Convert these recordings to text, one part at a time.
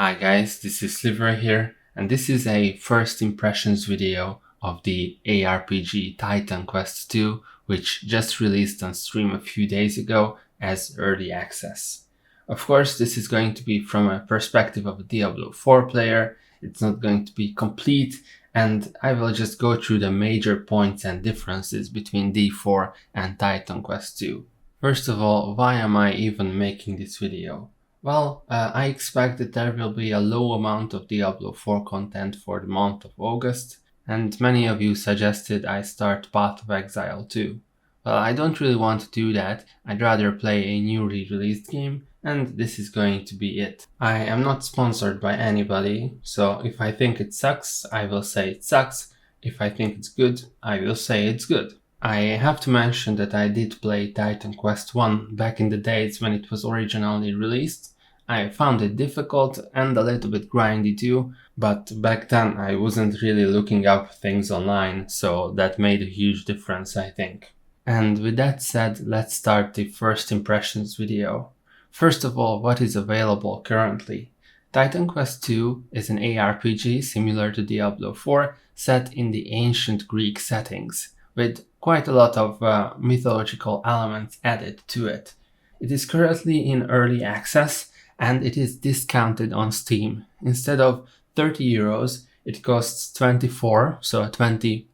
Hi guys, this is Sliver here, and this is a first impressions video of the ARPG Titan Quest 2, which just released on stream a few days ago as early access. Of course, this is going to be from a perspective of a Diablo 4 player. It's not going to be complete, and I will just go through the major points and differences between D4 and Titan Quest 2. First of all, why am I even making this video? Well, I expect that there will be a low amount of Diablo 4 content for the month of August, and many of you suggested I start Path of Exile 2. Well, I don't really want to do that. I'd rather play a newly released game, and this is going to be it. I am not sponsored by anybody, so if I think it sucks, I will say it sucks. If I think it's good, I will say it's good. I have to mention that I did play Titan Quest 1 back in the days when it was originally released. I found it difficult and a little bit grindy too, but back then I wasn't really looking up things online, so that made a huge difference, I think. And with that said, let's start the first impressions video. First of all, what is available currently? Titan Quest 2 is an ARPG similar to Diablo 4, set in the ancient Greek settings, with quite a lot of mythological elements added to it. It is currently in early access, and it is discounted on Steam. Instead of 30 euros, it costs 24, so a 20%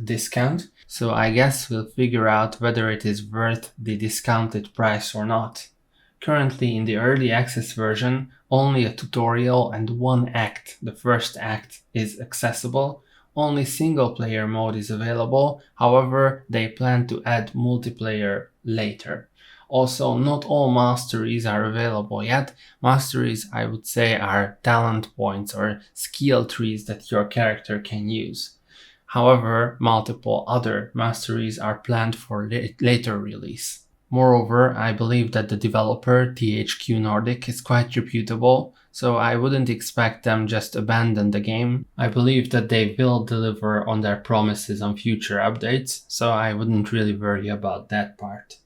discount. So I guess we'll figure out whether it is worth the discounted price or not. Currently in the early access version, only a tutorial and one act, the first act, is accessible. Only single player mode is available, however, they plan to add multiplayer later. Also, not all masteries are available yet. Masteries, I would say, are talent points or skill trees that your character can use. However, multiple other masteries are planned for later release. Moreover, I believe that the developer, THQ Nordic, is quite reputable, so I wouldn't expect them just abandon the game. I believe that they will deliver on their promises on future updates, so I wouldn't really worry about that part.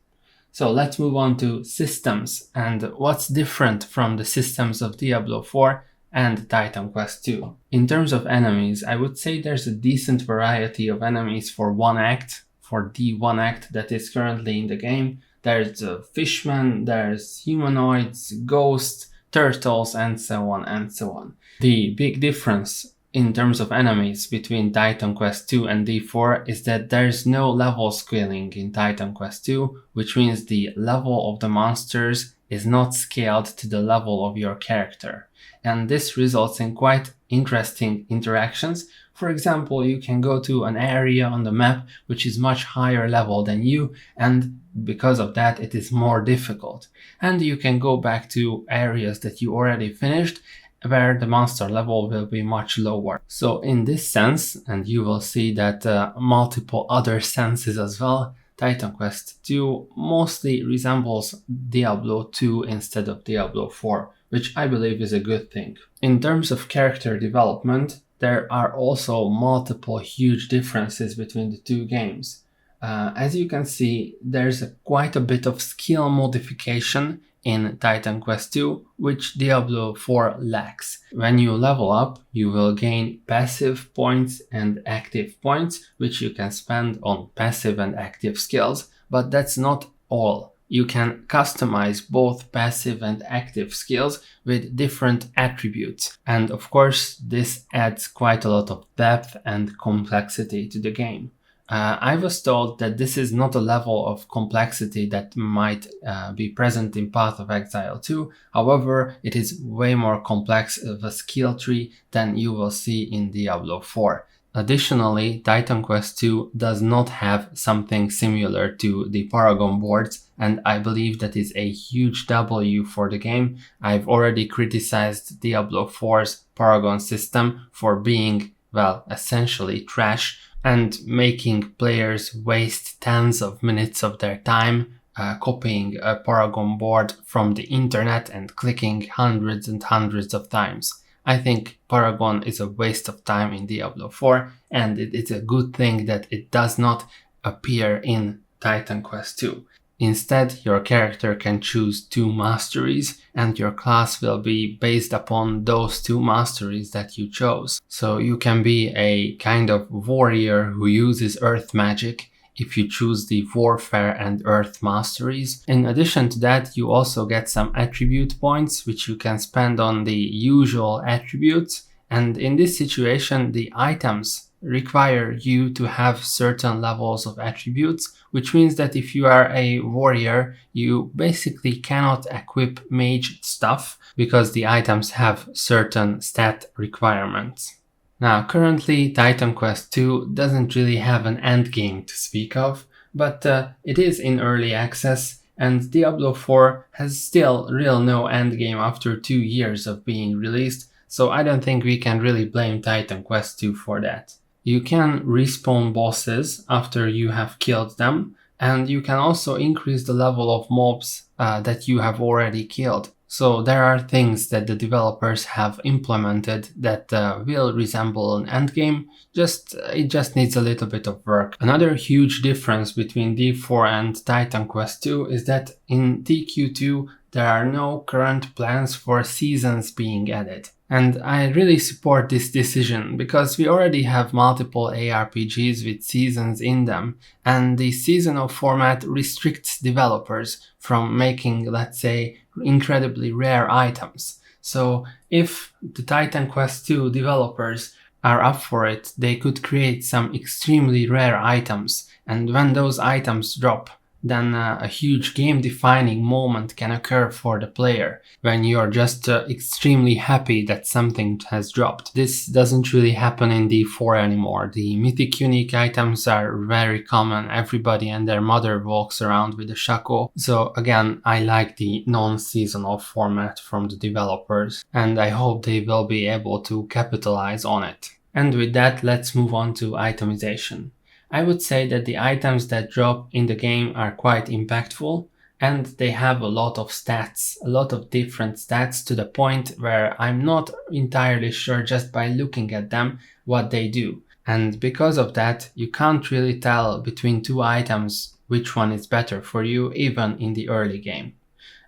So let's move on to systems and what's different from the systems of Diablo 4 and Titan Quest 2. In terms of enemies, I would say there's a decent variety of enemies for one act, for the one act that is currently in the game. There's fishmen, there's humanoids, ghosts, turtles, and so on and so on. The big difference in terms of enemies between Titan Quest 2 and D4 is that there's no level scaling in Titan Quest 2, which means the level of the monsters is not scaled to the level of your character. And this results in quite interesting interactions. For example, you can go to an area on the map which is much higher level than you, and because of that it is more difficult. And you can go back to areas that you already finished, where the monster level will be much lower. So in this sense, and you will see that multiple other senses as well, Titan Quest 2 mostly resembles Diablo 2 instead of Diablo 4, which I believe is a good thing. In terms of character development, there are also multiple huge differences between the two games. As you can see, there's quite a bit of skill modification in Titan Quest 2, which Diablo 4 lacks. When you level up, you will gain passive points and active points, which you can spend on passive and active skills, but that's not all. You can customize both passive and active skills with different attributes. And of course, this adds quite a lot of depth and complexity to the game. I was told that this is not a level of complexity that might be present in Path of Exile 2. However, it is way more complex of a skill tree than you will see in Diablo 4. Additionally, Titan Quest 2 does not have something similar to the Paragon boards, and I believe that is a huge W for the game. I've already criticized Diablo 4's Paragon system for being, well, essentially trash, and making players waste tens of minutes of their time copying a Paragon board from the internet and clicking hundreds and hundreds of times. I think Paragon is a waste of time in Diablo 4, and it's a good thing that it does not appear in Titan Quest 2. Instead, your character can choose 2 masteries, and your class will be based upon those 2 masteries that you chose. So you can be a kind of warrior who uses earth magic if you choose the warfare and earth masteries. In addition to that, you also get some attribute points which you can spend on the usual attributes, and in this situation the items require you to have certain levels of attributes, which means that if you are a warrior, you basically cannot equip mage stuff because the items have certain stat requirements. Now, currently Titan Quest II doesn't really have an endgame to speak of, but it is in early access, and Diablo 4 has still no endgame after 2 years of being released, so I don't think we can really blame Titan Quest 2 for that. You can respawn bosses after you have killed them, and you can also increase the level of mobs that you have already killed. So there are things that the developers have implemented that will resemble an endgame, it just needs a little bit of work. Another huge difference between D4 and Titan Quest 2 is that in TQ2 there are no current plans for seasons being added. And I really support this decision because we already have multiple ARPGs with seasons in them, and the seasonal format restricts developers from making, let's say, incredibly rare items. So if the Titan Quest 2 developers are up for it, they could create some extremely rare items, and when those items drop, then a huge game-defining moment can occur for the player when you're just extremely happy that something has dropped. This doesn't really happen in D4 anymore. The mythic unique items are very common. Everybody and their mother walks around with a shako. So again, I like the non-seasonal format from the developers, and I hope they will be able to capitalize on it. And with that, let's move on to itemization. I would say that the items that drop in the game are quite impactful, and they have a lot of stats, a lot of different stats, to the point where I'm not entirely sure just by looking at them what they do. And because of that, you can't really tell between 2 items which one is better for you, even in the early game.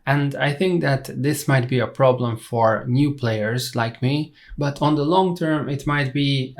And I think that this might be a problem for new players like me, but on the long term it might be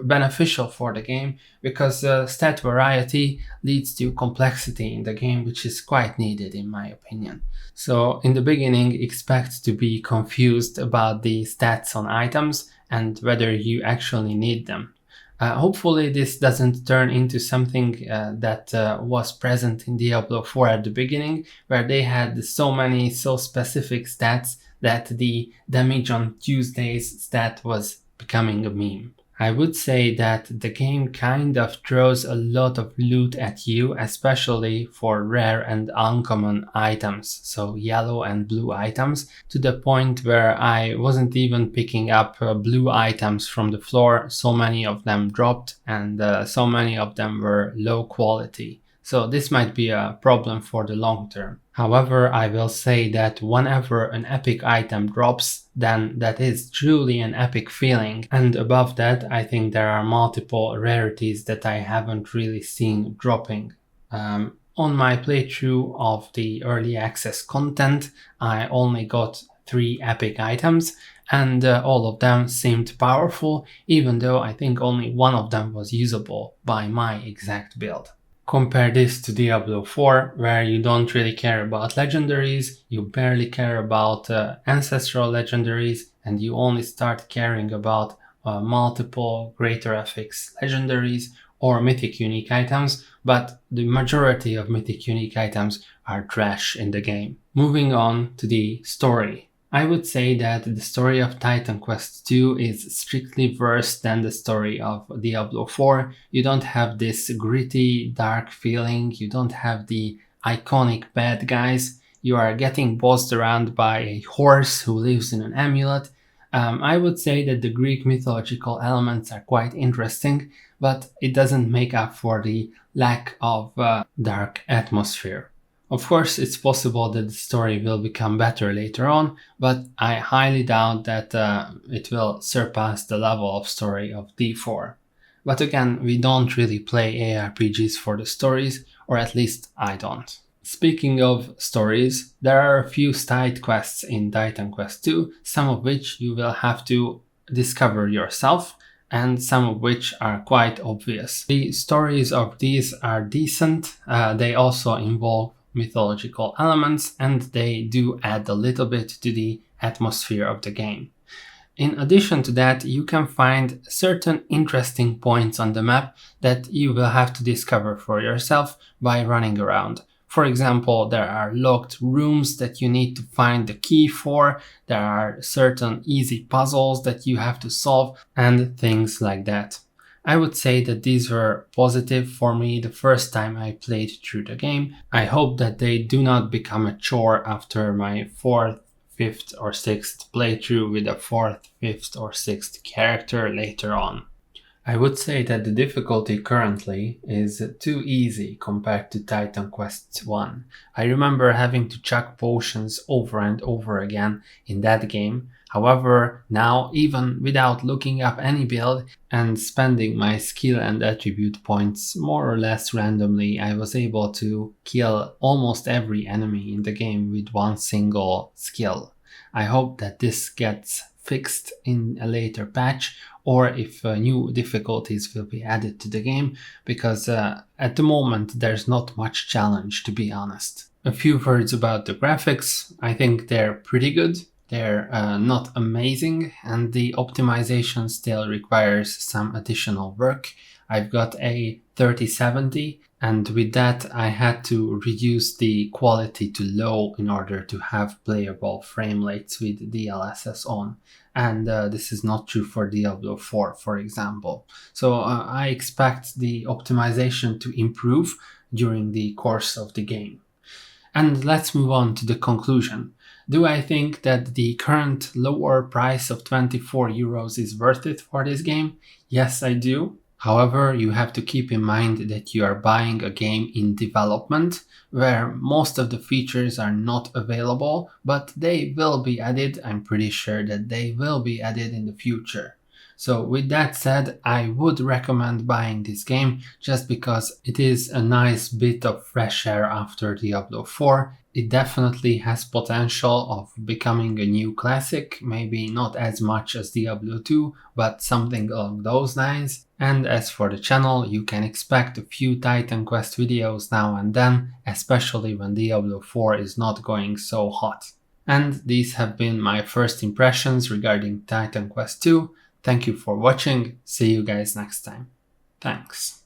beneficial for the game, because stat variety leads to complexity in the game, which is quite needed in my opinion. So in the beginning, expect to be confused about the stats on items and whether you actually need them. Hopefully this doesn't turn into something that was present in Diablo 4 at the beginning, where they had so specific stats that the damage on Tuesdays stat was becoming a meme. I would say that the game kind of throws a lot of loot at you, especially for rare and uncommon items, so yellow and blue items, to the point where I wasn't even picking up blue items from the floor. So many of them dropped, and so many of them were low quality. So this might be a problem for the long term. However, I will say that whenever an epic item drops, then that is truly an epic feeling. And above that, I think there are multiple rarities that I haven't really seen dropping. On my playthrough of the early access content, I only got 3 epic items, and all of them seemed powerful, even though I think only one of them was usable by my exact build. Compare this to Diablo 4, where you don't really care about legendaries, you barely care about ancestral legendaries, and you only start caring about multiple greater affix legendaries or mythic unique items, but the majority of mythic unique items are trash in the game. Moving on to the story. I would say that the story of Titan Quest II is strictly worse than the story of Diablo 4. You don't have this gritty, dark feeling, you don't have the iconic bad guys, you are getting bossed around by a horse who lives in an amulet. I would say that the Greek mythological elements are quite interesting, but it doesn't make up for the lack of dark atmosphere. Of course, it's possible that the story will become better later on, but I highly doubt that it will surpass the level of story of D4. But again, we don't really play ARPGs for the stories, or at least I don't. Speaking of stories, there are a few side quests in Titan Quest 2, some of which you will have to discover yourself, and some of which are quite obvious. The stories of these are decent, they also involve mythological elements, and they do add a little bit to the atmosphere of the game. In addition to that, you can find certain interesting points on the map that you will have to discover for yourself by running around. For example, there are locked rooms that you need to find the key for, there are certain easy puzzles that you have to solve, and things like that. I would say that these were positive for me the first time I played through the game. I hope that they do not become a chore after my 4th, 5th or 6th playthrough with a 4th, 5th or 6th character later on. I would say that the difficulty currently is too easy compared to Titan Quest 1. I remember having to chuck potions over and over again in that game. However, now, even without looking up any build and spending my skill and attribute points more or less randomly, I was able to kill almost every enemy in the game with one single skill. I hope that this gets fixed in a later patch, or if new difficulties will be added to the game, because at the moment there's not much challenge, to be honest. A few words about the graphics. I think they're pretty good. They're not amazing, and the optimization still requires some additional work. I've got a 3070, and with that I had to reduce the quality to low in order to have playable frame rates with DLSS on. And this is not true for Diablo 4, for example. So I expect the optimization to improve during the course of the game. And let's move on to the conclusion. Do I think that the current lower price of 24 euros is worth it for this game? Yes, I do. However, you have to keep in mind that you are buying a game in development where most of the features are not available, but they will be added. I'm pretty sure that they will be added in the future. So with that said, I would recommend buying this game just because it is a nice bit of fresh air after Diablo 4. It definitely has potential of becoming a new classic, maybe not as much as Diablo 2, but something along those lines. And as for the channel, you can expect a few Titan Quest videos now and then, especially when Diablo 4 is not going so hot. And these have been my first impressions regarding Titan Quest 2. Thank you for watching. See you guys next time. Thanks.